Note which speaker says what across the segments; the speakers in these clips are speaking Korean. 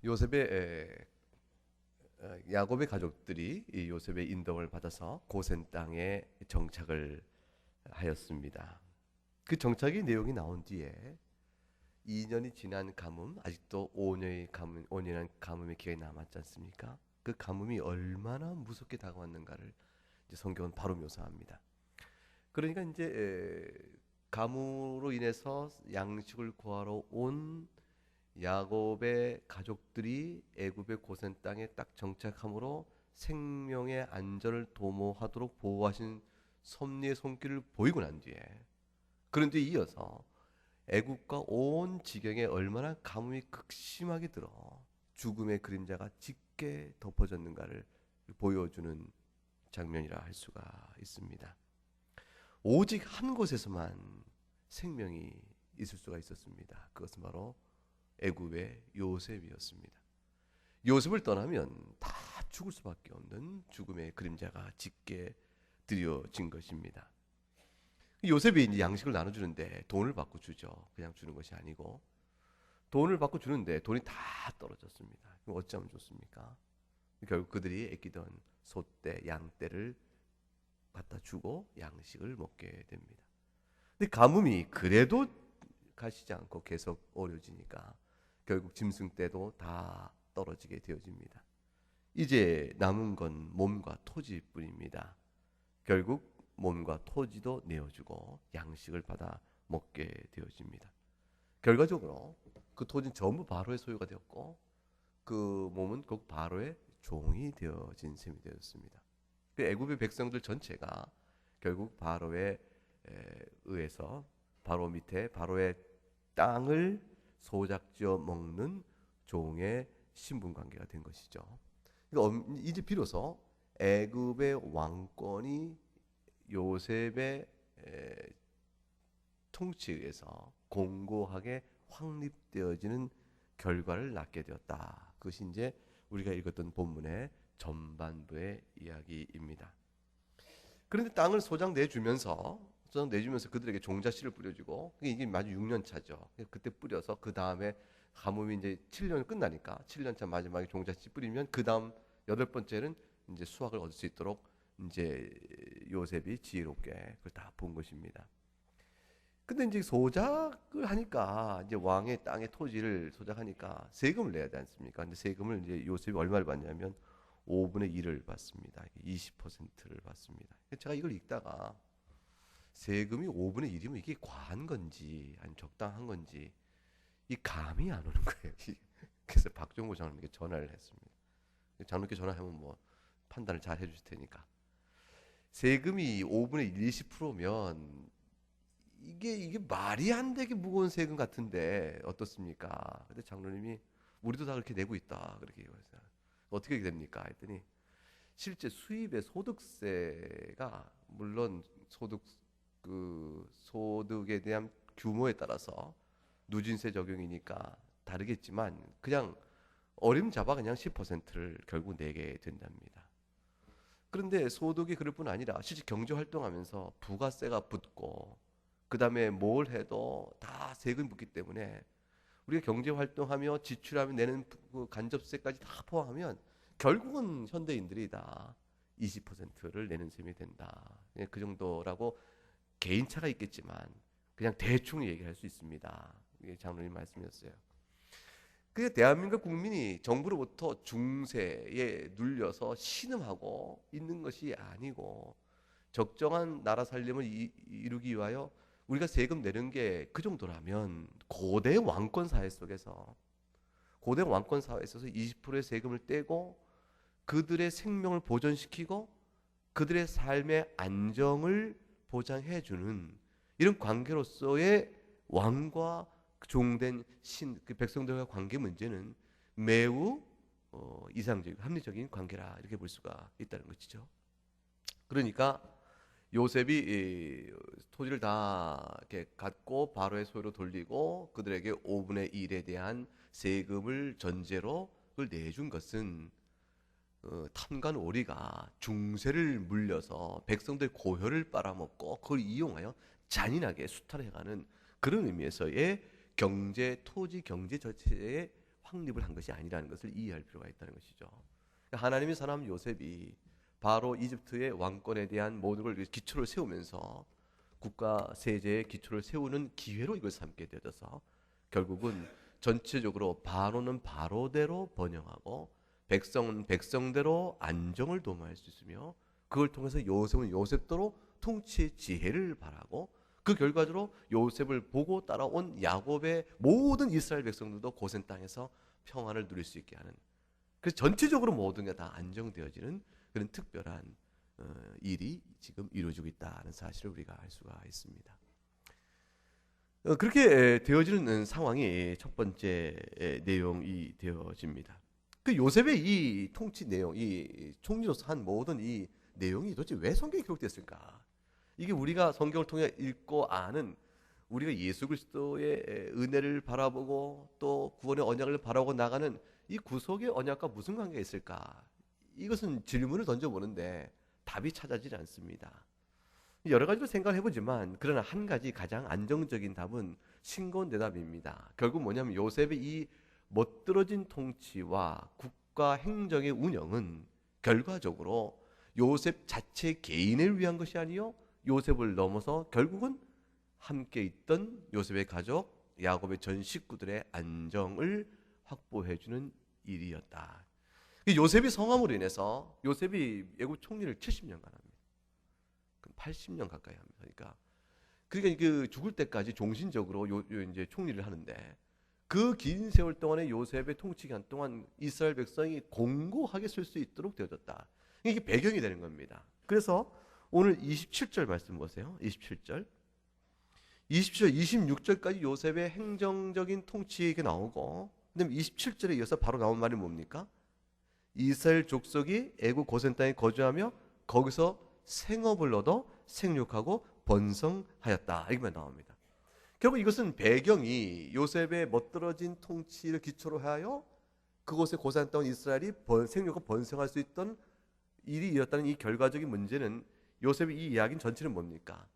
Speaker 1: 요셉의 야곱의 가족들이 이 요셉의 인도를 받아서 고센 땅에 정착을 하였습니다. 그 정착의 내용이 나온 뒤에 2년이 지난 가뭄, 아직도 5년의 가뭄의 기간이 남았지 않습니까? 그 가뭄이 얼마나 무섭게 다가왔는가를 이제 성경은 바로 묘사합니다. 그러니까 이제 가뭄으로 인해서 양식을 구하러 온 야곱의 가족들이 애굽의 고센 땅에 딱 정착함으로 생명의 안전을 도모하도록 보호하신 섭리의 손길을 보이고 난 뒤에, 그런데 이어서 애굽과 온 지경에 얼마나 가뭄이 극심하게 들어 죽음의 그림자가 짙게 덮어졌는가를 보여주는 장면이라 할 수가 있습니다. 오직 한 곳에서만 생명이 있을 수가 있었습니다. 그것은 바로 애굽의 요셉이었습니다. 요셉을 떠나면 다 죽을 수밖에 없는 죽음의 그림자가 짙게 드려진 것입니다. 요셉이 이제 양식을 나눠주는데 돈을 받고 주죠. 그냥 주는 것이 아니고 돈을 받고 주는데 돈이 다 떨어졌습니다. 그럼 어찌하면 좋습니까? 결국 그들이 아끼던 소떼, 양떼를 갖다 주고 양식을 먹게 됩니다. 근데 가뭄이 그래도 가시지 않고 계속 어려지니까 결국 짐승 떼도 다 떨어지게 되어집니다. 이제 남은 건 몸과 토지뿐입니다. 결국 몸과 토지도 내어주고 양식을 받아 먹게 되어집니다. 결과적으로 그 토지는 전부 바로의 소유가 되었고 그 몸은 곧 바로의 종이 되어진 셈이 되었습니다. 그 애굽의 백성들 전체가 결국 바로에 의해서 바로 밑에 바로의 땅을 소작지어 먹는 종의 신분 관계가 된 것이죠. 그러니까 이제 비로소 애굽의 왕권이 요셉의 통치에 의해서 공고하게 확립되어지는 결과를 낳게 되었다. 그것이 이제 우리가 읽었던 본문의 전반부의 이야기입니다. 그런데 땅을 소장 내주면서 그들에게 종자씨를 뿌려주고, 이게 아주 6년 차죠. 그때 뿌려서 그 다음에 가뭄이 이제 7년 끝나니까 7년 차 마지막에 종자씨 뿌리면 그 다음 8번째는 이제 수확을 얻을 수 있도록 이제 요셉이 지혜롭게 그걸 다 본 것입니다. 근데 이제 소작을 하니까 이제 왕의 땅의 토지를 소작하니까 세금을 내야 되지 않습니까? 근데 세금을 이제 요셉이 얼마를 받냐면 5분의 1을 받습니다. 20%를 받습니다. 제가 이걸 읽다가 세금이 5분의 1이면 이게 과한 건지 아니면 적당한 건지 이 감이 안 오는 거예요. 그래서 박종호 장로님께 전화를 했습니다. 장로님께 전화하면 뭐 판단을 잘 해주실 테니까. 세금이 5분의 1, 20%면 이게 말이 안 되게 무거운 세금 같은데 어떻습니까? 근데 장로님이 우리도 다 그렇게 내고 있다 그렇게 얘기했어요. 어떻게 됩니까? 했더니 실제 수입의 소득세가 물론 소득에 대한 규모에 따라서 누진세 적용이니까 다르겠지만 그냥 어림잡아 그냥 10%를 결국 내게 된답니다. 그런데 소득이 그럴 뿐 아니라 실제 경제 활동하면서 부가세가 붙고 그 다음에 뭘 해도 다 세금이 붙기 때문에 우리가 경제 활동하며 지출하며 내는 그 간접세까지 다 포함하면 결국은 현대인들이 다 20%를 내는 셈이 된다. 그 정도라고 개인차가 있겠지만 그냥 대충 얘기할 수 있습니다. 이게 장로님 말씀이었어요. 그게 대한민국 국민이 정부로부터 중세에 눌려서 신음하고 있는 것이 아니고 적정한 나라 살림을 이루기 위하여 우리가 세금 내는 게 그 정도라면 고대 왕권 사회 속에서 20%의 세금을 떼고 그들의 생명을 보존시키고 그들의 삶의 안정을 보장해주는 이런 관계로서의 왕과 종된 그 백성들과 관계 문제는 매우 이상적이고 합리적인 관계라 이렇게 볼 수가 있다는 것이죠. 그러니까 요셉이 토지를 다 이렇게 갖고 바로의 소유로 돌리고 그들에게 5분의 1에 대한 세금을 전제로 그걸 내준 것은 탐관 오리가 중세를 물려서 백성들 고혈을 빨아먹고 그걸 이용하여 잔인하게 수탈해가는 그런 의미에서의 토지 경제 자체의 확립을 한 것이 아니라는 것을 이해할 필요가 있다는 것이죠. 하나님의 사람 요셉이 바로 이집트의 왕권에 대한 모든 걸 기초를 세우면서 국가 세제의 기초를 세우는 기회로 이걸 삼게 되어서 결국은 전체적으로 바로는 바로대로 번영하고 백성은 백성대로 안정을 도모할 수 있으며 그걸 통해서 요셉은 요셉대로 통치의 지혜를 바라고 그 결과적으로 요셉을 보고 따라온 야곱의 모든 이스라엘 백성들도 고센 땅에서 평안을 누릴 수 있게 하는, 그래서 전체적으로 모든 게 다 안정되어지는 그런 특별한 일이 지금 이루어지고 있다는 사실을 우리가 알 수가 있습니다. 그렇게 되어지는 상황이 첫 번째 내용이 되어집니다. 그 요셉의 이 통치 내용, 이 총리로서 한 모든 이 내용이 도대체 왜 성경에 기록됐을까? 이게 우리가 성경을 통해 읽고 아는, 우리가 예수 그리스도의 은혜를 바라보고 또 구원의 언약을 바라보고 나가는 이 구속의 언약과 무슨 관계가 있을까? 이것은 질문을 던져보는데 답이 찾아지지 않습니다. 여러 가지로 생각을 해보지만 그러나 한 가지 가장 안정적인 답은 싱거운 대답입니다. 결국 뭐냐면 요셉의 이 멋들어진 통치와 국가 행정의 운영은 결과적으로 요셉 자체 개인을 위한 것이 아니요 요셉을 넘어서 결국은 함께 있던 요셉의 가족 야곱의 전 식구들의 안정을 확보해주는 일이었다. 요셉이 성함으로 인해서 요셉이 애굽 총리를 70년간 합니다. 80년 가까이 합니다. 그러니까 그 죽을 때까지 종신적으로 이제 총리를 하는데 그 긴 세월 동안에 요셉의 통치 기간 동안 이스라엘 백성이 공고하게 쓸 수 있도록 되어졌다. 이게 배경이 되는 겁니다. 그래서 오늘 27절 말씀 보세요. 27절, 26절까지 요셉의 행정적인 통치가 나오고, 그다음에 27절에 이어서 바로 나온 말이 뭡니까? 이스라엘 족속이 애굽 고센 땅에 거주하며 거기서 생업을 얻어 생육하고 번성하였다. 이렇게 나옵니다. 결국 이것은 배경이 요셉의 멋들어진 통치를 기초로 하여 그곳에 고생했던 이스라엘이 생육하고 번성할 수 있던 일이 이었다는 이 결과적인 문제는 요셉의 이 이야기는 전체는 뭡니까?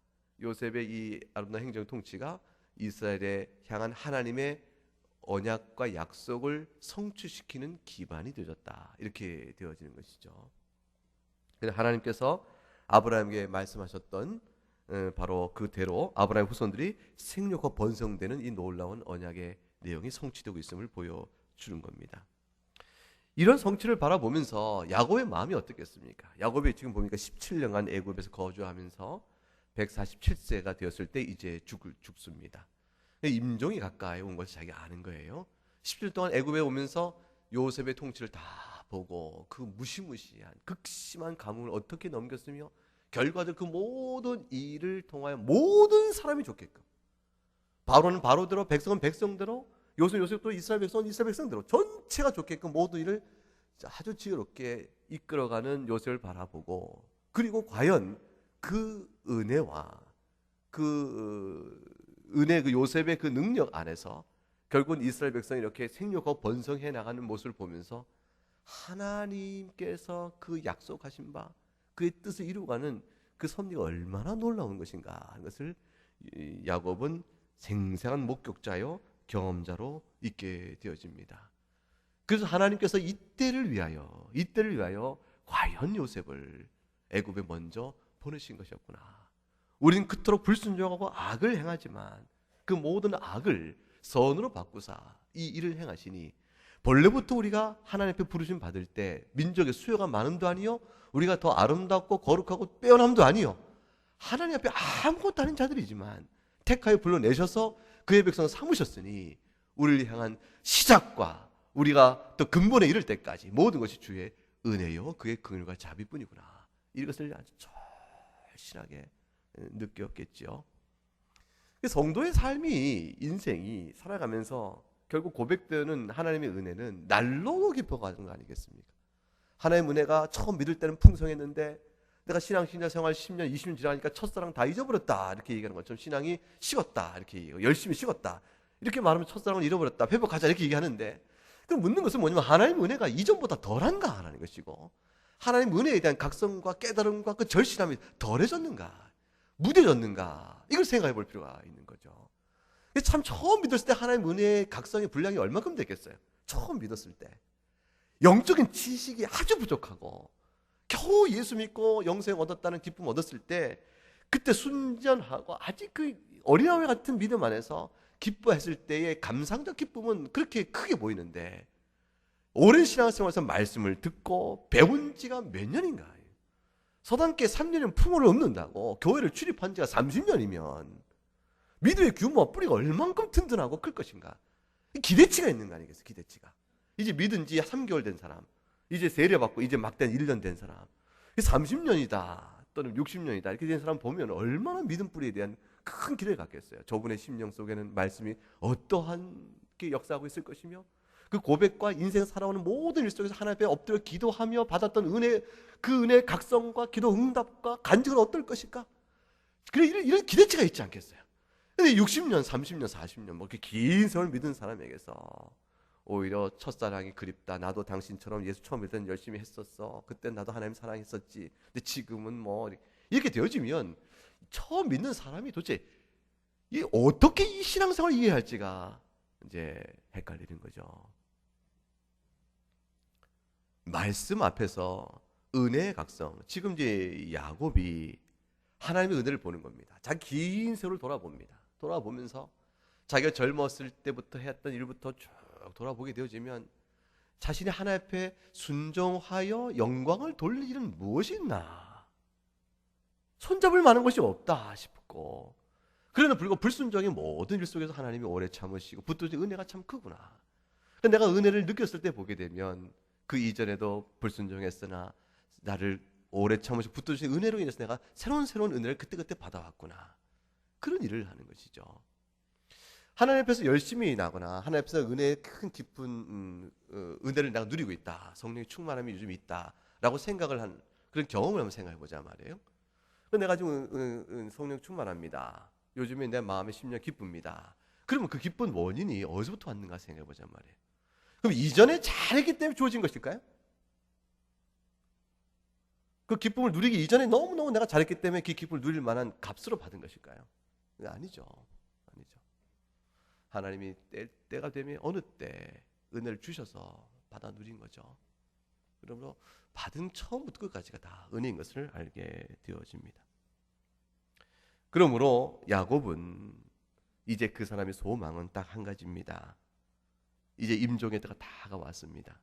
Speaker 1: 요셉의 이 아름다운 행정 통치가 이스라엘에 향한 하나님의 언약과 약속을 성취시키는 기반이 되어졌다. 이렇게 되어지는 것이죠. 그래서 하나님께서 아브라함에게 말씀하셨던 바로 그대로 아브라함 후손들이 생육하고 번성되는 이 놀라운 언약의 내용이 성취되고 있음을 보여주는 겁니다. 이런 성취를 바라보면서 야곱의 마음이 어떻겠습니까? 야곱이 지금 보니까 17년간 애굽에서 거주하면서 147세가 되었을 때 이제 죽습니다. 임종이 가까이 온 것을 자기가 아는 거예요. 10년 동안 애굽에 오면서 요셉의 통치를 다 보고 그 무시무시한 극심한 가뭄을 어떻게 넘겼으며 결과적으로 그 모든 일을 통하여 모든 사람이 좋게끔, 바로는 바로대로, 백성은 백성대로, 요셉도 이스라엘 백성은 이스라엘 백성대로 전체가 좋게끔 모든 일을 아주 지혜롭게 이끌어가는 요셉을 바라보고, 그리고 과연 그 은혜와 그 요셉의 그 능력 안에서 결국은 이스라엘 백성이 이렇게 생육하고 번성해 나가는 모습을 보면서 하나님께서 그 약속하신 바 그의 뜻을 이루어가는 그 섭리가 얼마나 놀라운 것인가 하는 것을 야곱은 생생한 목격자요 경험자로 있게 되어집니다. 그래서 하나님께서 이때를 위하여 과연 요셉을 애굽에 먼저 보내신 것이었구나. 우리는 그토록 불순종하고 악을 행하지만 그 모든 악을 선으로 바꾸사 이 일을 행하시니, 본래부터 우리가 하나님 앞에 부르심 받을 때 민족의 수요가 많음도 아니요 우리가 더 아름답고 거룩하고 빼어남도 아니요 하나님 앞에 아무것도 아닌 자들이지만 택하여 불러내셔서 그의 백성을 삼으셨으니 우리를 향한 시작과 우리가 또 근본에 이를 때까지 모든 것이 주의 은혜요 그의 긍휼과 자비뿐이구나. 이것을 아주 절실하게 느꼈겠죠. 성도의 삶이, 인생이 살아가면서 결국 고백되는 하나님의 은혜는 날로 깊어가는 거 아니겠습니까? 하나님의 은혜가 처음 믿을 때는 풍성했는데 내가 신앙 생활 10년, 20년 지나니까 첫사랑 다 잊어버렸다 이렇게 얘기하는 것처럼 신앙이 식었다 이렇게 얘기하고, 열심히 식었다 이렇게 말하면 첫사랑을 잃어버렸다, 회복하자 이렇게 얘기하는데, 그럼 묻는 것은 뭐냐면 하나님의 은혜가 이전보다 덜한가 하는 것이고, 하나님의 은혜에 대한 각성과 깨달음과 그 절실함이 덜해졌는가, 무뎌졌는가, 이걸 생각해 볼 필요가 있는 거죠. 참 처음 믿었을 때 하나님의 은혜의 각성의 분량이 얼마큼 됐겠어요? 처음 믿었을 때 영적인 지식이 아주 부족하고 겨우 예수 믿고 영생 얻었다는 기쁨 얻었을 때 그때 순전하고 아직 그 어린아이 같은 믿음 안에서 기뻐했을 때의 감상적 기쁨은 그렇게 크게 보이는데 오랜 신앙생활에서 말씀을 듣고 배운 지가 몇 년인가? 서당계 3년이면 풍요를 얻는다고 교회를 출입한 지가 30년이면 믿음의 규모와 뿌리가 얼만큼 튼튼하고 클 것인가? 기대치가 있는 거 아니겠어요? 기대치가. 이제 믿은 지 3개월 된 사람, 이제 세례받고 이제 막된 1년 된 사람, 30년이다 또는 60년이다 이렇게 된 사람 보면 얼마나 믿음 뿌리에 대한 큰 기대를 갖겠어요. 저분의 심령 속에는 말씀이 어떠한 게 역사하고 있을 것이며 그 고백과 인생 살아오는 모든 일 속에서 하나님 앞에 엎드려 기도하며 받았던 은혜, 그 은혜의 각성과 기도 응답과 간증은 어떨 것일까? 그래 이런 기대치가 있지 않겠어요? 근데 60년, 30년, 40년 뭐 이렇게 긴 세월 믿은 사람에게서 오히려 첫사랑이 그립다. 나도 당신처럼 예수 처음 믿을 때 열심히 했었어. 그때 나도 하나님 사랑했었지. 근데 지금은 뭐 이렇게 되어지면 처음 믿는 사람이 도대체 어떻게 이 신앙생활을 이해할지가 이제 헷갈리는 거죠. 말씀 앞에서 은혜의 각성. 지금 이제 야곱이 하나님의 은혜를 보는 겁니다. 자기 긴 세월을 돌아봅니다. 돌아보면서 자기가 젊었을 때부터 했던 일부터 쭉 돌아보게 되어지면 자신이 하나님 앞에 순종하여 영광을 돌릴 일은 무엇이 있나? 손잡을 만한 것이 없다 싶고, 그러나 불구하고 불순종의 모든 일 속에서 하나님이 오래 참으시고 붙드신 은혜가 참 크구나. 내가 은혜를 느꼈을 때 보게 되면 그 이전에도 불순종했으나 나를 오래 참으시고 붙드신 은혜로 인해서 내가 새로운 은혜를 그때그때 받아왔구나. 그런 일을 하는 것이죠. 하나님 앞에서 열심히 나거나 하나님 앞에서 은혜의 큰 깊은 은혜를 내가 누리고 있다. 성령의 충만함이 요즘 있다라고 생각을 한 그런 경험을 한번 생각해 보자 말이에요. 내가 지금 성령 충만합니다. 요즘에 내 마음의 심령 기쁩니다. 그러면 그 기쁜 원인이 어디서부터 왔는가 생각해 보자 말이에요. 그럼 이전에 잘했기 때문에 주어진 것일까요? 그 기쁨을 누리기 이전에 너무너무 내가 잘했기 때문에 그 기쁨을 누릴 만한 값으로 받은 것일까요? 아니죠. 아니죠. 하나님이 때가 되면 어느 때 은혜를 주셔서 받아 누린 거죠. 그러므로 받은 처음부터 끝까지가 다 은혜인 것을 알게 되어집니다. 그러므로 야곱은 이제 그 사람의 소망은 딱 한 가지입니다. 이제 임종의 때가 다가 왔습니다.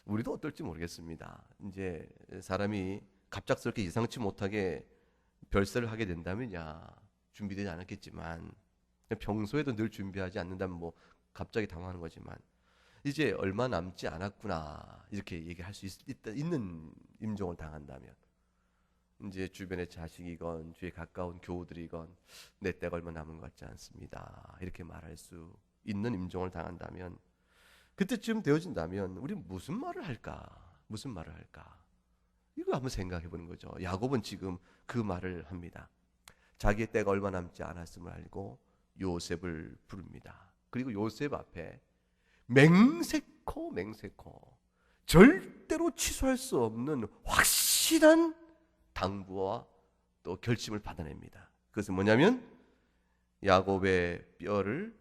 Speaker 1: 우리도 어떨지 모르겠습니다. 이제 사람이 갑작스럽게 예상치 못하게 별세를 하게 된다면야 준비되지 않았겠지만 평소에도 늘 준비하지 않는다면 뭐 갑자기 당황하는 거지만 이제 얼마 남지 않았구나 이렇게 얘기할 수 있는 임종을 당한다면 이제 주변의 자식이건 주위에 가까운 교우들이건 내 때가 얼마 남은 것 같지 않습니다 이렇게 말할 수 있는 임종을 당한다면 그때쯤 되어진다면 우리 무슨 말을 할까? 무슨 말을 할까? 이거 한번 생각해 보는 거죠. 야곱은 지금 그 말을 합니다. 자기의 때가 얼마 남지 않았음을 알고 요셉을 부릅니다. 그리고 요셉 앞에 맹세코 절대로 취소할 수 없는 확실한 당부와 또 결심을 받아냅니다. 그것은 뭐냐면 야곱의 뼈를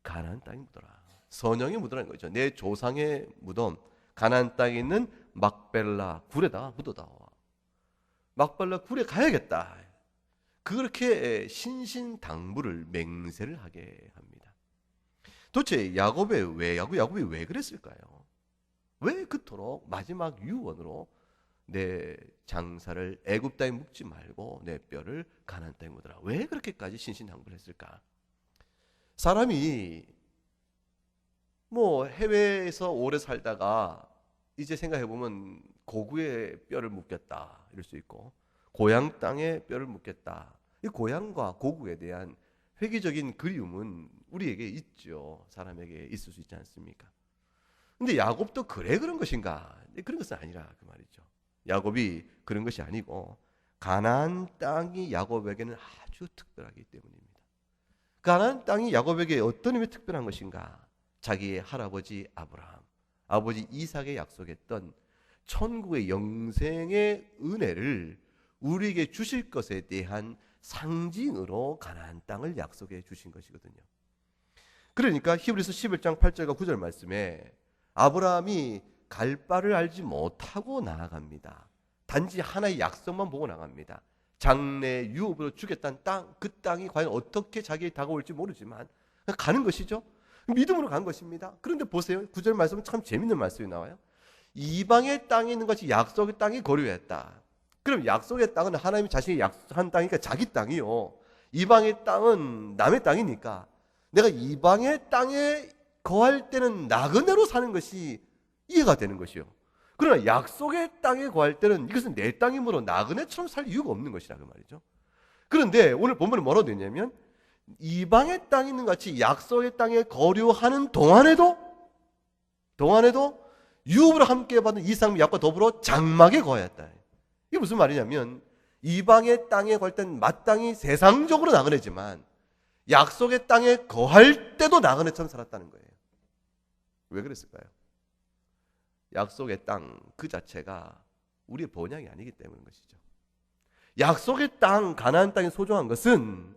Speaker 1: 가나안 땅에 묻어라. 선영에 묻으라는 거죠. 내 조상의 무덤 가나안 땅에 있는 막벨라 굴에다 묻어다. 막벨라 굴에 가야겠다. 그렇게 신신당부를 맹세를 하게 합니다. 도대체 야곱이 왜 그랬을까요? 왜 그토록 마지막 유언으로 내 장사를 애굽 땅에 묵지 말고 내 뼈를 가나안 땅에 묻어라. 왜 그렇게까지 신신당부를 했을까? 사람이 뭐 해외에서 오래 살다가 이제 생각해보면 고국의 뼈를 묻겠다 이럴 수 있고 고향 땅에 뼈를 묻겠다. 이 고향과 고국에 대한 회귀적인 그리움은 우리에게 있죠. 사람에게 있을 수 있지 않습니까? 근데 야곱도 그런 것인가? 그런 것은 아니라 그 말이죠. 야곱이 그런 것이 아니고 가나안 땅이 야곱에게는 아주 특별하기 때문입니다. 가나안 땅이 야곱에게 어떤 의미 특별한 것인가? 자기의 할아버지 아브라함, 아버지 이삭에 약속했던 천국의 영생의 은혜를 우리에게 주실 것에 대한 상징으로 가나안 땅을 약속해 주신 것이거든요. 그러니까 히브리서 11장 8절과 9절 말씀에 아브라함이 갈 바를 알지 못하고 나아갑니다. 단지 하나의 약속만 보고 나갑니다. 장래 유업으로 주겠다는 땅, 그 땅이 과연 어떻게 자기에게 다가올지 모르지만 가는 것이죠. 믿음으로 간 것입니다. 그런데 보세요. 9절 말씀은 참 재밌는 말씀이 나와요. 이방의 땅에 있는 것이 약속의 땅이 거류했다. 그럼 약속의 땅은 하나님이 자신이 약속한 땅이니까 자기 땅이요. 이방의 땅은 남의 땅이니까 내가 이방의 땅에 거할 때는 나그네로 사는 것이 이해가 되는 것이요. 그러나 약속의 땅에 거할 때는 이것은 내 땅이므로 나그네처럼 살 이유가 없는 것이라 그 말이죠. 그런데 오늘 본문에 뭐라고 되냐면 이방의 땅에 있는 같이 약속의 땅에 거류하는 동안에도 유업으로 함께 받은 이삭 야곱과 더불어 장막에 거하였다. 이게 무슨 말이냐면 이방의 땅에 거할 때는 마땅히 세상적으로 나그네지만 약속의 땅에 거할 때도 나그네처럼 살았다는 거예요. 왜 그랬을까요? 약속의 땅 그 자체가 우리의 본향이 아니기 때문인 것이죠. 약속의 땅, 가나안 땅이 소중한 것은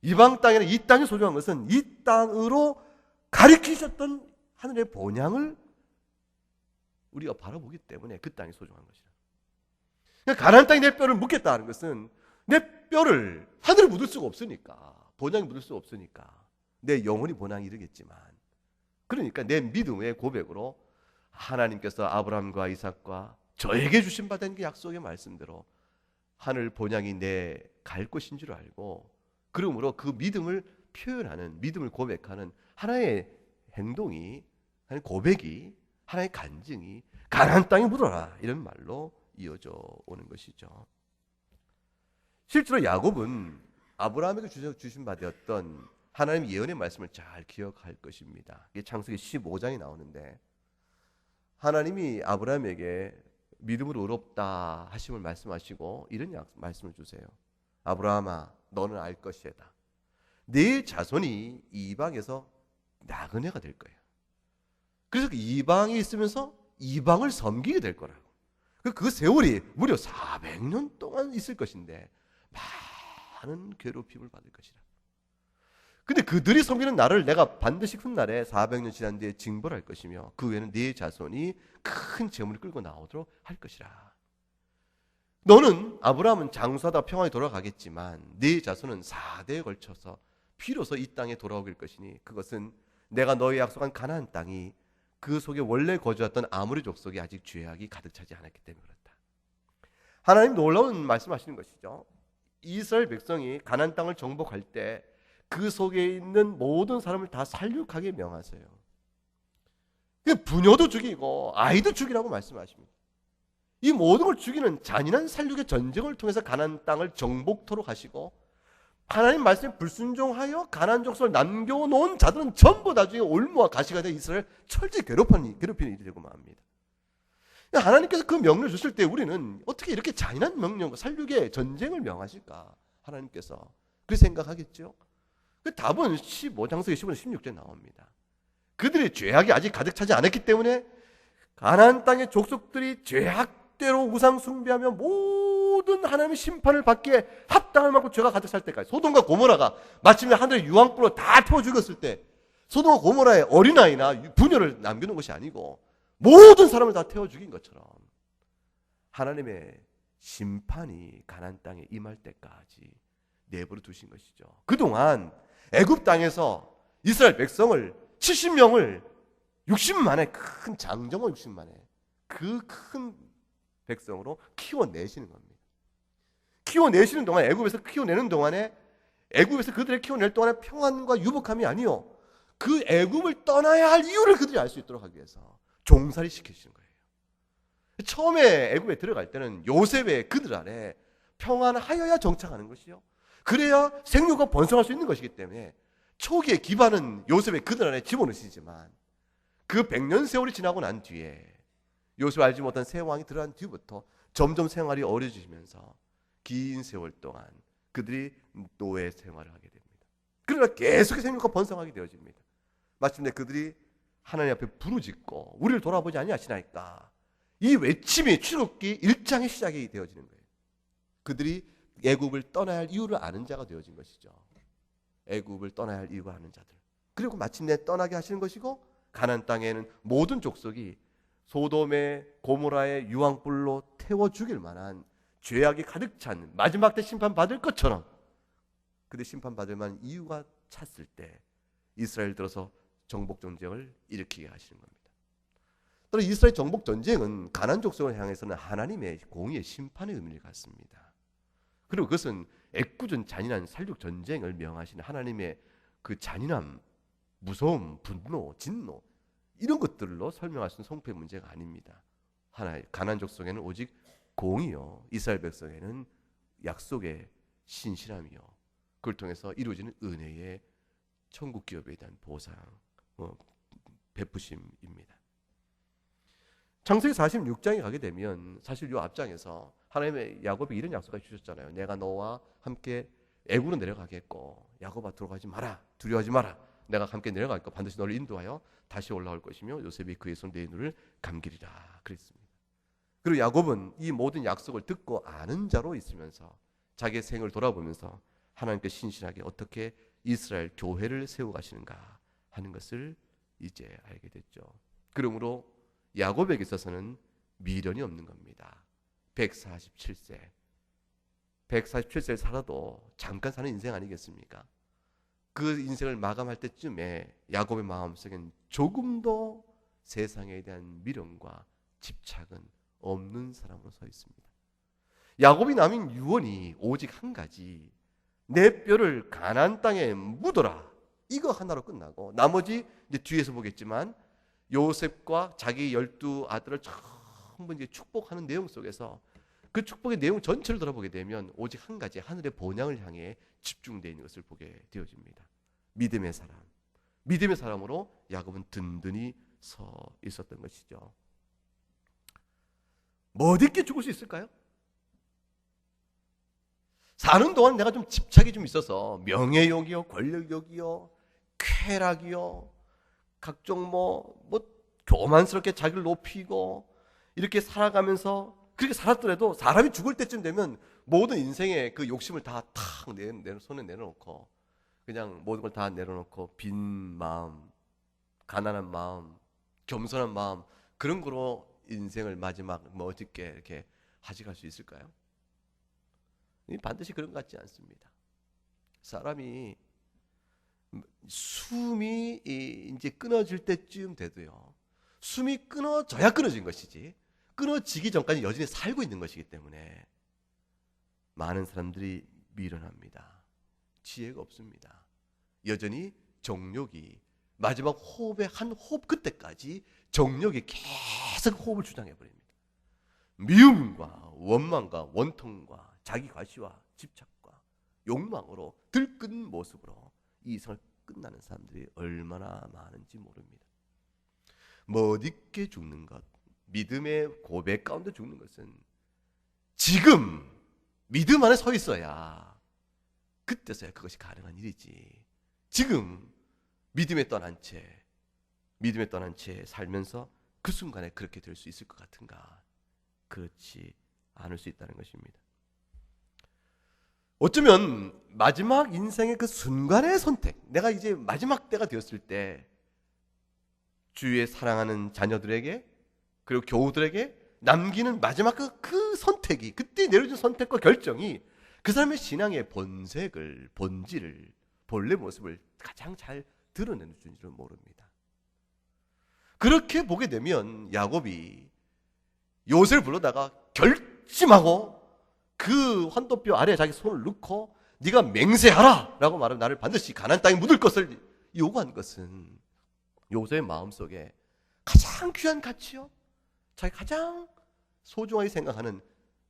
Speaker 1: 이방 땅이나 이 땅이 소중한 것은 이 땅으로 가리키셨던 하늘의 본향을 우리가 바라보기 때문에 그 땅이 소중한 것이다. 그러니까 가나안 땅에 내 뼈를 묻겠다는 것은 내 뼈를 하늘에 묻을 수가 없으니까, 본향이 묻을 수가 없으니까 내 영혼이 본향에 이르겠지만, 그러니까 내 믿음의 고백으로 하나님께서 아브라함과 이삭과 저에게 주신 바 된 그 약속의 말씀대로 하늘 본향이 내 갈 것인 줄 알고, 그러므로 그 믿음을 표현하는, 믿음을 고백하는 하나의 행동이, 하나의 고백이, 하나의 간증이 가나안 땅에 묻어라 이런 말로 이어져 오는 것이죠. 실제로 야곱은 아브라함에게 주신 바 되었던 하나님의 예언의 말씀을 잘 기억할 것입니다. 이게 창세기 15장이 나오는데 하나님이 아브라함에게 믿음으로 의롭다 하심을 말씀하시고 이런 말씀을 주세요. 아브라함아, 너는 알 것이다. 네 자손이 이방에서 나그네가 될 거야. 그래서 이방에 있으면서 이방을 섬기게 될 거라고. 그 세월이 무려 400년 동안 있을 것인데 많은 괴롭힘을 받을 것이라. 근데 그들이 섬기는 나를 내가 반드시 훗날에 400년 지난 뒤에 징벌할 것이며 그 외에는 네 자손이 큰 재물을 끌고 나오도록 할 것이라. 너는, 아브라함은 장수하다 평화에 돌아가겠지만 네 자손은 4대에 걸쳐서 비로소 이 땅에 돌아오길 것이니 그것은 내가 너희 약속한 가나안 땅이 그 속에 원래 거주했던 아모리 족속이 아직 죄악이 가득 차지 않았기 때문에 그렇다. 하나님 놀라운 말씀하시는 것이죠. 이스라엘 백성이 가나안 땅을 정복할 때 그 속에 있는 모든 사람을 다 살육하게 명하세요. 부녀도 죽이고 아이도 죽이라고 말씀하십니다. 이 모든 걸 죽이는 잔인한 살육의 전쟁을 통해서 가나안 땅을 정복토록 하시고, 하나님 말씀에 불순종하여 가나안 족속을 남겨놓은 자들은 전부 나중에 올무와 가시가 되어 이스라엘 철저히 괴롭히는 일이 되고 맙니다. 하나님께서 그 명령을 주실 때 우리는 어떻게 이렇게 잔인한 명령, 살육의 전쟁을 명하실까? 하나님께서 그렇게 생각하겠죠. 그 답은 15장서 15절 16절에 나옵니다. 그들의 죄악이 아직 가득 차지 않았기 때문에 가나안 땅의 족속들이 죄악대로 우상 숭배하며 모든 하나님의 심판을 받기에 합당할 만큼 죄가 가득 찰 때까지, 소돔과 고모라가 마침내 하늘의 유황불로 다 태워 죽였을 때 소돔과 고모라의 어린아이나 부녀를 남겨놓은 것이 아니고 모든 사람을 다 태워 죽인 것처럼 하나님의 심판이 가나안 땅에 임할 때까지 내버려 두신 것이죠. 그동안 애굽 땅에서 이스라엘 백성을 70명을 60만의 큰 장정어 60만의 그 큰 백성으로 키워내시는 겁니다. 키워내시는 동안, 애굽에서 키워내는 동안에, 애굽에서 그들을 키워낼 동안에 평안과 유복함이 아니요, 그 애굽을 떠나야 할 이유를 그들이 알 수 있도록 하기 위해서 종살이 시키시는 거예요. 처음에 애굽에 들어갈 때는 요셉의 그들 안에 평안하여야 정착하는 것이요, 그래야 생육과 번성할 수 있는 것이기 때문에 초기의 기반은 요셉의 그들 안에 집어넣으시지만 그 100년 세월이 지나고 난 뒤에 요셉을 알지 못한 새 왕이 들어간 뒤부터 점점 생활이 어려지면서 긴 세월 동안 그들이 노예 생활을 하게 됩니다. 그러나 계속해서 생육과 번성하게 되어집니다. 마침내 그들이 하나님 앞에 부르짖고 우리를 돌아보지 아니하시나이까, 이 외침이 출애굽기 1장의 시작이 되어지는 거예요. 그들이 애굽을 떠나야 할 이유를 아는 자가 되어진 것이죠. 애굽을 떠나야 할 이유가 아는 자들. 그리고 마침내 떠나게 하시는 것이고, 가나안 땅에는 모든 족속이 소돔의 고모라의 유황불로 태워 죽일 만한 죄악이 가득 찬 마지막 때 심판받을 것처럼, 그때 심판받을 만한 이유가 찼을 때 이스라엘 들어서 정복 전쟁을 일으키게 하시는 겁니다. 또 이스라엘 정복 전쟁은 가나안 족속을 향해서는 하나님의 공의의 심판의 의미를 갖습니다. 그리고 그것은 애꿎은 잔인한 살육 전쟁을 명하시는 하나님의 그 잔인함, 무서움, 분노, 진노, 이런 것들로 설명할 수 있는 성패 문제가 아닙니다. 가나안 족속에는 오직 공의요, 이스라엘 백성에는 약속의 신실함이요, 그걸 통해서 이루어지는 은혜의 천국 기업에 대한 보상, 베푸심입니다. 창세기 46장에 가게 되면 사실 이 앞장에서 하나님의 야곱이 이런 약속을 주셨잖아요. 내가 너와 함께 애굽으로 내려가겠고, 야곱아 들어가지 마라, 두려워하지 마라, 내가 함께 내려갈 거 반드시 너를 인도하여 다시 올라올 것이며 요셉이 그의 손 내 눈을 감기리라 그랬습니다. 그리고 야곱은 이 모든 약속을 듣고 아는 자로 있으면서 자기의 생을 돌아보면서 하나님께 신실하게 어떻게 이스라엘 교회를 세워가시는가 하는 것을 이제 알게 됐죠. 그러므로 야곱에게 있어서는 미련이 없는 겁니다. 147세를 살아도 잠깐 사는 인생 아니겠습니까? 그 인생을 마감할 때쯤에 야곱의 마음속엔 조금도 세상에 대한 미련과 집착은 없는 사람으로 서 있습니다. 야곱이 남긴 유언이 오직 한 가지, 내 뼈를 가나안 땅에 묻어라, 이거 하나로 끝나고, 나머지 이제 뒤에서 보겠지만 요셉과 자기 12아들을 전부 이제 축복하는 내용 속에서 그 축복의 내용 전체를 돌아보게 되면 오직 한 가지, 하늘의 본향을 향해 집중되어 있는 것을 보게 되어집니다. 믿음의 사람, 믿음의 사람으로 야곱은 든든히 서 있었던 것이죠. 멋있게 죽을 수 있을까요? 사는 동안 내가 좀 집착이 좀 있어서 명예욕이요, 권력욕이요, 쾌락이요, 각종 교만스럽게 자기를 높이고 이렇게 살아가면서, 그렇게 살았더라도 사람이 죽을 때쯤 되면 모든 인생의 그 욕심을 다 탁 손에 내려놓고, 그냥 모든 걸 다 내려놓고 빈 마음, 가난한 마음, 겸손한 마음, 그런 거로 인생을 마지막 멋있게 이렇게 하직할 수 있을까요? 반드시 그런 것 같지 않습니다. 사람이 숨이 이제 끊어질 때쯤 돼도요, 숨이 끊어져야 끊어진 것이지 끊어지기 전까지 여전히 살고 있는 것이기 때문에 많은 사람들이 미련합니다. 지혜가 없습니다. 여전히 정욕이 마지막 호흡의 한 호흡 그때까지 정욕이 계속 호흡을 주장해버립니다. 미움과 원망과 원통과 자기 과시와 집착과 욕망으로 들끓는 모습으로 이 이생을 끝나는 사람들이 얼마나 많은지 모릅니다. 멋있게 죽는 것, 믿음의 고백 가운데 죽는 것은 지금 믿음 안에 서 있어야, 그때서야 그것이 가능한 일이지. 지금 믿음에 떠난 채 살면서 그 순간에 그렇게 될 수 있을 것 같은가? 그렇지 않을 수 있다는 것입니다. 어쩌면 마지막 인생의 그 순간의 선택, 내가 이제 마지막 때가 되었을 때 주위에 사랑하는 자녀들에게 그리고 교우들에게 남기는 마지막 그 선택이, 그때 내려진 선택과 결정이 그 사람의 신앙의 본질을, 본래 모습을 가장 잘 드러내는 줄을 모릅니다. 그렇게 보게 되면 야곱이 요셉을 불러다가 결심하고 그 환도뼈 아래에 자기 손을 넣고 네가 맹세하라 라고 말하면 나를 반드시 가나안 땅에 묻을 것을 요구한 것은 요셉의 마음속에 가장 귀한 가치요, 자기 가장 소중하게 생각하는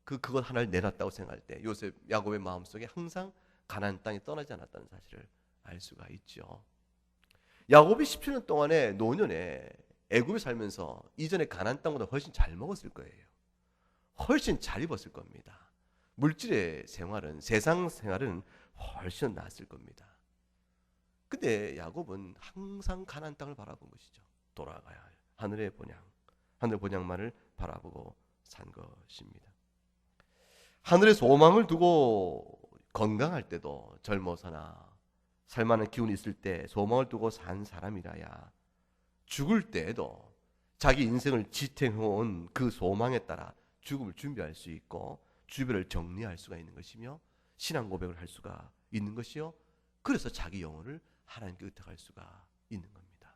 Speaker 1: 그것 하나를 내놨다고 생각할 때 야곱의 마음속에 항상 가나안 땅에 떠나지 않았다는 사실을 알 수가 있죠. 야곱이 17년 동안의 노년에 애굽에 살면서 이전에 가나안 땅보다 훨씬 잘 먹었을 거예요. 훨씬 잘 입었을 겁니다. 물질의 생활은, 세상 생활은 훨씬 나았을 겁니다. 근데 야곱은 항상 가나안 땅을 바라본 것이죠. 돌아가야 할 하늘의 본향만을 바라보고 산 것입니다. 하늘의 소망을 두고 건강할 때도 젊어서나 살만한 기운이 있을 때 소망을 두고 산 사람이라야 죽을 때에도 자기 인생을 지탱해온 그 소망에 따라 죽음을 준비할 수 있고 주변을 정리할 수가 있는 것이며 신앙 고백을 할 수가 있는 것이요. 그래서 자기 영혼을 하나님께 의탁할 수가 있는 겁니다.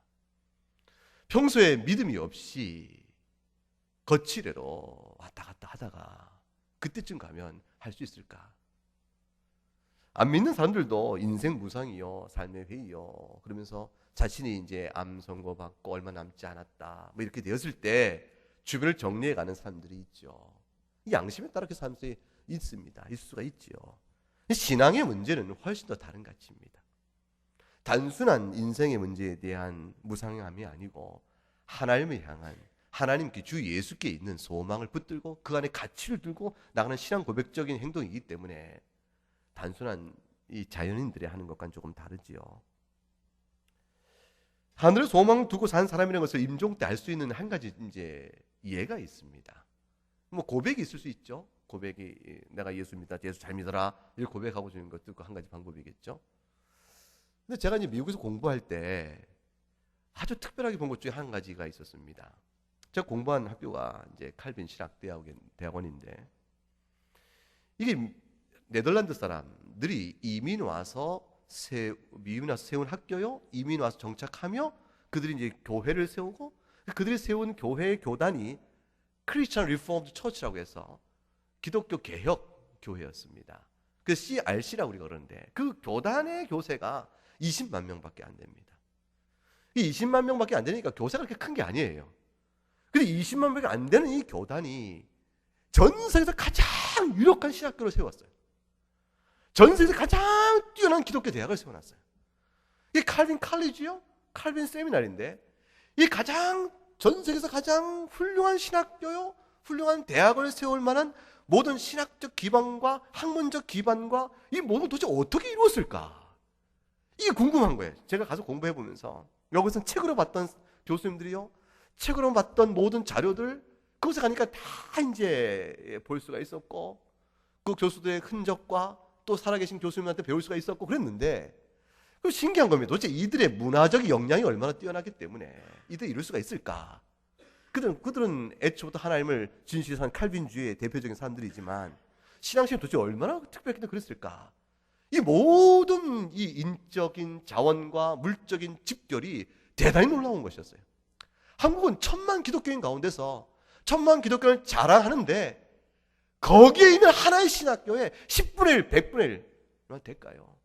Speaker 1: 평소에 믿음이 없이 거칠애로 왔다 갔다 하다가 그때쯤 가면 할 수 있을까? 안 믿는 사람들도 인생 무상이요, 삶의 회의요, 그러면서 자신이 이제 암 선고받고 얼마 남지 않았다, 뭐 이렇게 되었을 때 주변을 정리해가는 사람들이 있죠. 이 양심에 따라 그 사람들이 있습니다. 있을 수가 있지요. 신앙의 문제는 훨씬 더 다른 가치입니다. 단순한 인생의 문제에 대한 무상함이 아니고 하나님을 향한 하나님께 주 예수께 있는 소망을 붙들고 그 안에 가치를 들고 나가는 신앙 고백적인 행동이기 때문에 단순한 이 자연인들이 하는 것과는 조금 다르지요. 하늘에 소망을 두고 산 사람이라는 것을 임종 때 알 수 있는 한 가지 이제 예가 있습니다. 뭐 고백이 있을 수 있죠. 고백이 내가 예수 믿다, 예수 잘 믿어라 이렇게 고백하고 주는 것도 그 한 가지 방법이겠죠. 근데 제가 이제 미국에서 공부할 때 아주 특별하게 본 것 중에 한 가지가 있었습니다. 제가 공부한 학교가 이제 칼빈 신학 대학원인데 이게 네덜란드 사람들이 이민 와서 세운 학교요. 이민 와서 정착하며 그들이 이제 교회를 세우고 그들이 세운 교회의 교단이 크리스천 리포먼드 처치라고 해서 기독교 개혁 교회였습니다. 그 CRC라고 우리가 그러는데 그 교단의 교세가 20만 명밖에 안 됩니다. 이 20만 명밖에 안 되니까 교세가 그렇게 큰 게 아니에요. 근데 20만 명밖에 안 되는 이 교단이 전 세계에서 가장 유력한 신학교를 세웠어요. 전 세계에서 가장 뛰어난 기독교 대학을 세워놨어요. 이게 칼빈 칼리지요? 칼빈 세미나리인데 이 가장 전 세계에서 가장 훌륭한 신학교요, 훌륭한 대학을 세울 만한 모든 신학적 기반과 학문적 기반과 이 모든 도대체 어떻게 이루었을까? 이게 궁금한 거예요. 제가 가서 공부해보면서 여기서 책으로 봤던 교수님들이요, 책으로 봤던 모든 자료들 그곳에 가니까 다 이제 볼 수가 있었고 그 교수들의 흔적과 또 살아계신 교수님한테 배울 수가 있었고 그랬는데 그 신기한 겁니다. 도대체 이들의 문화적 역량이 얼마나 뛰어나기 때문에 이들이 이룰 수가 있을까? 그들은 애초부터 하나님을 진실히 산 칼빈주의의 대표적인 사람들이지만 신앙심이 도대체 얼마나 특별하게 그랬을까? 이 모든 이 인적인 자원과 물적인 집결이 대단히 놀라운 것이었어요. 한국은 1000만 기독교인 가운데서 1000만 기독교를 자랑하는데 거기에 있는 하나의 신학교에 10분의 1, 100분의 1 얼마나 될까요?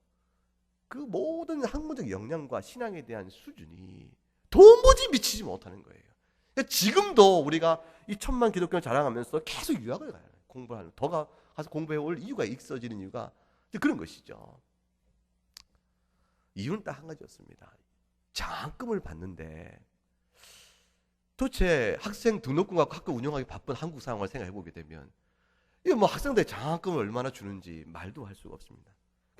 Speaker 1: 그 모든 학문적 역량과 신앙에 대한 수준이 도무지 미치지 못하는 거예요. 그러니까 지금도 우리가 이 1000만 기독교를 자랑하면서 계속 유학을 가요. 공부하는 더 가서 공부해 올 이유가 있어지는 이유가 그런 것이죠. 이유는 딱 한 가지였습니다. 장학금을 받는데 도대체 학생 등록금 갖고 학교 운영하기 바쁜 한국 상황을 생각해 보게 되면 이게 뭐 학생들 장학금을 얼마나 주는지 말도 할 수가 없습니다.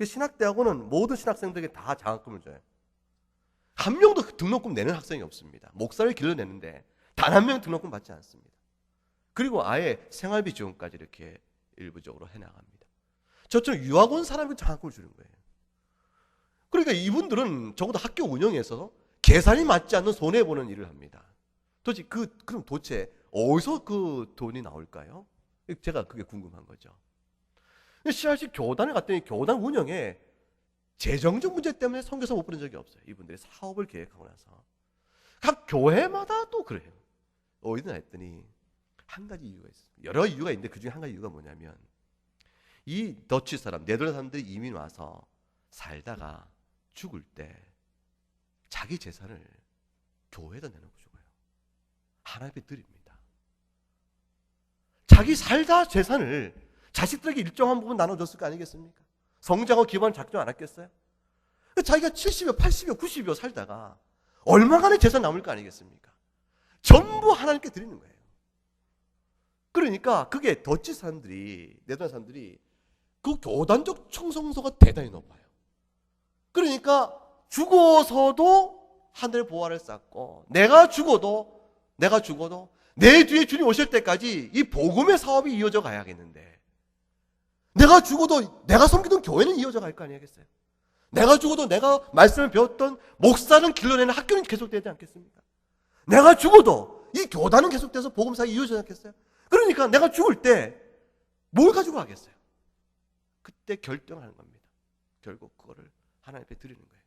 Speaker 1: 신학대학원은 모든 신학생들에게 다 장학금을 줘요. 한 명도 등록금 내는 학생이 없습니다. 목사를 길러내는데 단 한 명 등록금 받지 않습니다. 그리고 아예 생활비 지원까지 이렇게 일부적으로 해나갑니다. 저처럼 유학 온 사람이 장학금을 주는 거예요. 그러니까 이분들은 적어도 학교 운영에서 계산이 맞지 않는 손해보는 일을 합니다. 그럼 도대체 어디서 그 돈이 나올까요? 제가 그게 궁금한 거죠. CRC 교단을 갔더니 교단 운영에 재정적 문제 때문에 선교사 못 보낸 적이 없어요. 이분들이 사업을 계획하고 나서 각 교회마다 또 그래요. 어디나 했더니 한 가지 이유가 있어요. 여러 이유가 있는데 그중에 한 가지 이유가 뭐냐면 이 더치 사람, 네덜란드 사람들이 이민 와서 살다가 죽을 때 자기 재산을 교회에다 내놓고 죽어요. 하나님께 드립니다. 자기 살다 재산을 자식들에게 일정한 부분 나눠줬을 거 아니겠습니까? 성장하고 기반을 작정 안 했겠어요? 자기가 70여, 80여, 90여 살다가 얼마간의 재산 남을 거 아니겠습니까? 전부 하나님께 드리는 거예요. 그러니까 그게 더치 사람들이, 네덜란드 사람들이 그 교단적 충성도가 대단히 높아요. 그러니까 죽어서도 하늘의 보화를 쌓고 내가 죽어도 내 뒤에 주님 오실 때까지 이 복음의 사업이 이어져 가야겠는데 내가 죽어도 내가 섬기던 교회는 이어져 갈 거 아니겠어요? 내가 죽어도 내가 말씀을 배웠던 목사는 길러내는 학교는 계속되지 않겠습니까? 내가 죽어도 이 교단은 계속돼서 복음사가 이어지지 않겠어요? 그러니까 내가 죽을 때 뭘 가지고 가겠어요? 그때 결정하는 겁니다. 결국 그거를 하나님 앞에 드리는 거예요.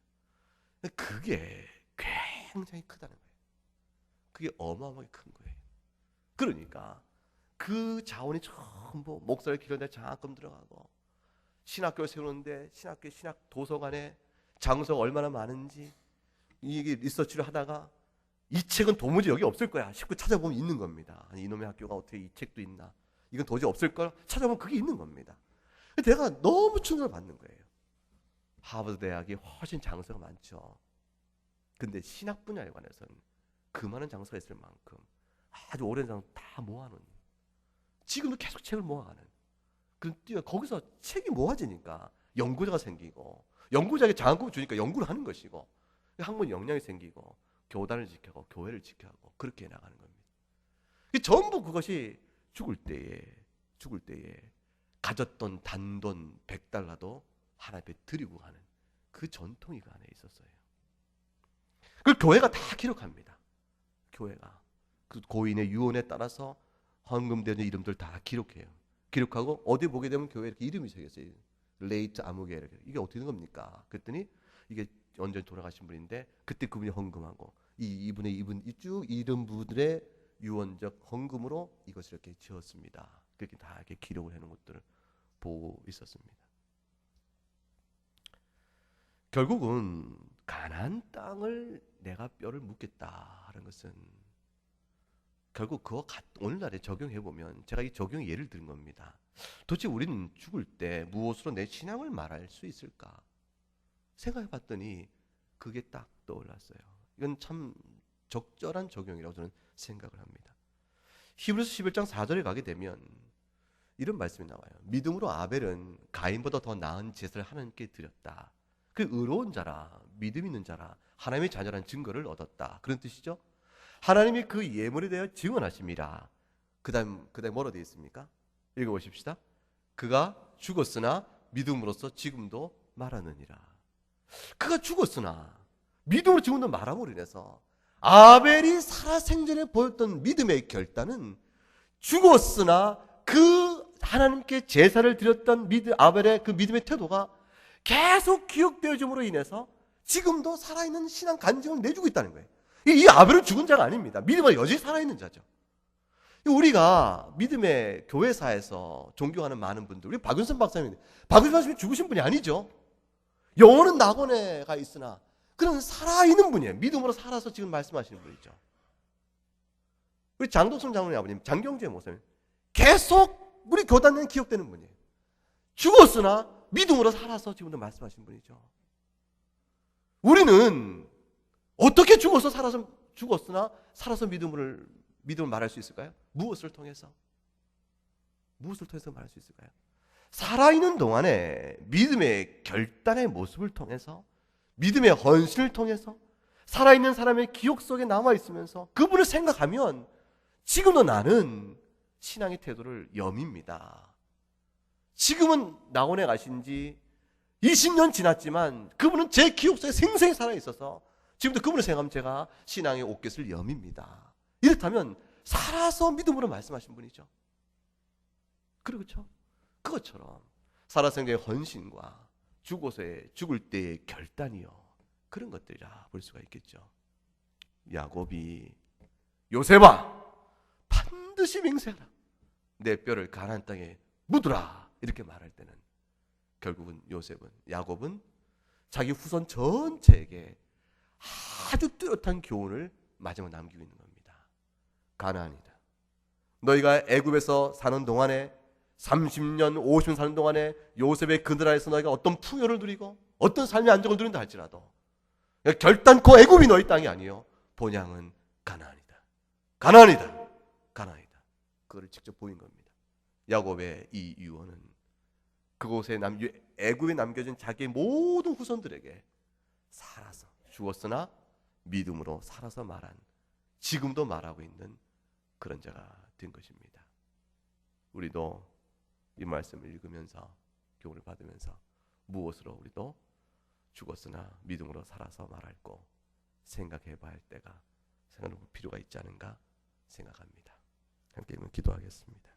Speaker 1: 그게 굉장히 크다는 거예요. 그게 어마어마하게 큰 거예요. 그러니까 그 자원이 전부 목사를 길러내 장학금 들어가고 신학교를 세우는데 신학교 신학 도서관에 장소가 얼마나 많은지 이게 리서치를 하다가 이 책은 도무지 여기 없을 거야 싶고 찾아보면 있는 겁니다. 아니, 이놈의 학교가 어떻게 이 책도 있나? 이건 도저히 없을 거야. 찾아보면 그게 있는 겁니다. 내가 너무 충격을 받는 거예요. 하버드 대학이 훨씬 장소가 많죠. 근데 신학 분야에 관해서는 그 많은 장소가 있을 만큼 아주 오랜 장소 다 모아놓은, 지금도 계속 책을 모아가는, 거기서 책이 모아지니까 연구자가 생기고, 연구자에게 장학금을 주니까 연구를 하는 것이고, 학문 역량이 생기고, 교단을 지켜가고 교회를 지켜가고 그렇게 나가는 겁니다. 전부 그것이 죽을 때에 가졌던 단돈 $100도 하나님 앞에 드리고 가는 그 전통이 그 안에 있었어요. 그걸 교회가 다 기록합니다. 교회가 그 고인의 유언에 따라서 헌금되는 이름들 다 기록해요. 기록하고 어디 보게 되면 교회에 이렇게 이름이 적혀있어요. 레이트 아무개. 이게 어떻게 된 겁니까? 그랬더니 이게 완전히 돌아가신 분인데 그때 그분이 헌금하고 이분 쭉 이름 분들의 유언적 헌금으로 이것을 이렇게 지었습니다. 그렇게 다 이렇게 기록을 해놓은 것들을 보고 있었습니다. 결국은 가나안 땅을 내가 뼈를 묻겠다는 것은 결국 그거 오늘날에 적용해 보면 제가 이 적용 예를 든 겁니다. 도대체 우리는 죽을 때 무엇으로 내 신앙을 말할 수 있을까 생각해 봤더니 그게 딱 떠올랐어요. 이건 참 적절한 적용이라고 저는 생각을 합니다. 히브리서 11장 4절에 가게 되면 이런 말씀이 나와요. 믿음으로 아벨은 가인보다 더 나은 제사를 하나님께 드렸다. 그 의로운 자라, 믿음 있는 자라, 하나님의 자녀라는 증거를 얻었다. 그런 뜻이죠. 하나님이 그 예물에 대하여 증언하십니다. 그 다음 뭐로 되어 있습니까? 읽어보십시다. 그가 죽었으나 믿음으로써 지금도 말하느니라. 그가 죽었으나 믿음으로 지금도 말함으로 인해서 아벨이 살아생전에 보였던 믿음의 결단은 죽었으나 그 하나님께 제사를 드렸던 아벨의 그 믿음의 태도가 계속 기억되어짐으로 인해서 지금도 살아있는 신앙 간증을 내주고 있다는 거예요. 이 아벨은 죽은 자가 아닙니다. 믿음은 여전히 살아있는 자죠. 우리가 믿음의 교회사에서 존경하는 많은 분들, 우리 박윤선 박사님, 박윤선 박사님이 죽으신 분이 아니죠. 영혼은 낙원에 가 있으나 그는 살아있는 분이에요. 믿음으로 살아서 지금 말씀하시는 분이죠. 우리 장덕순 장로님 아버님, 장경재 목사님, 계속 우리 교단에는 기억되는 분이에요. 죽었으나 믿음으로 살아서 지금도 말씀하시는 분이죠. 우리는 어떻게 죽었으나 살아서 믿음을 말할 수 있을까요? 무엇을 통해서 말할 수 있을까요? 살아있는 동안에 믿음의 결단의 모습을 통해서, 믿음의 헌신을 통해서 살아있는 사람의 기억 속에 남아있으면서 그분을 생각하면 지금도 나는 신앙의 태도를 염입니다. 지금은 낙원에 가신 지 20년 지났지만 그분은 제 기억 속에 생생히 살아있어서 지금도 그분을 생각하면 제가 신앙의 옷깃을 염입니다. 이렇다면 살아서 믿음으로 말씀하신 분이죠. 그렇죠? 그것처럼 살아생전의 헌신과 죽을 때의 결단이요, 그런 것들이라 볼 수가 있겠죠. 야곱이 요셉아 반드시 맹세하라, 내 뼈를 가나안 땅에 묻으라, 이렇게 말할 때는 결국은 야곱은 자기 후손 전체에게 아주 뚜렷한 교훈을 마지막에 남기고 있는 겁니다. 가나안이다. 너희가 애굽에서 사는 동안에 30년, 50년 사는 동안에 요셉의 그늘아래서 너희가 어떤 풍요를 누리고 어떤 삶의 안정을 누린다 할지라도 결단코 애굽이 너희 땅이 아니요, 본향은 가나안이다. 가나안이다. 가나안이다. 그거를 직접 보인 겁니다. 야곱의 이 유언은 그곳에 애굽에 남겨진 자기의 모든 후손들에게 살아서, 죽었으나 믿음으로 살아서 말한, 지금도 말하고 있는 그런 자가 된 것입니다. 우리도 이 말씀을 읽으면서 교훈을 받으면서 무엇으로 우리도 죽었으나 믿음으로 살아서 말할고 생각해봐야 할 때가 생각해 볼 필요가 있지 않은가 생각합니다. 함께 기도하겠습니다.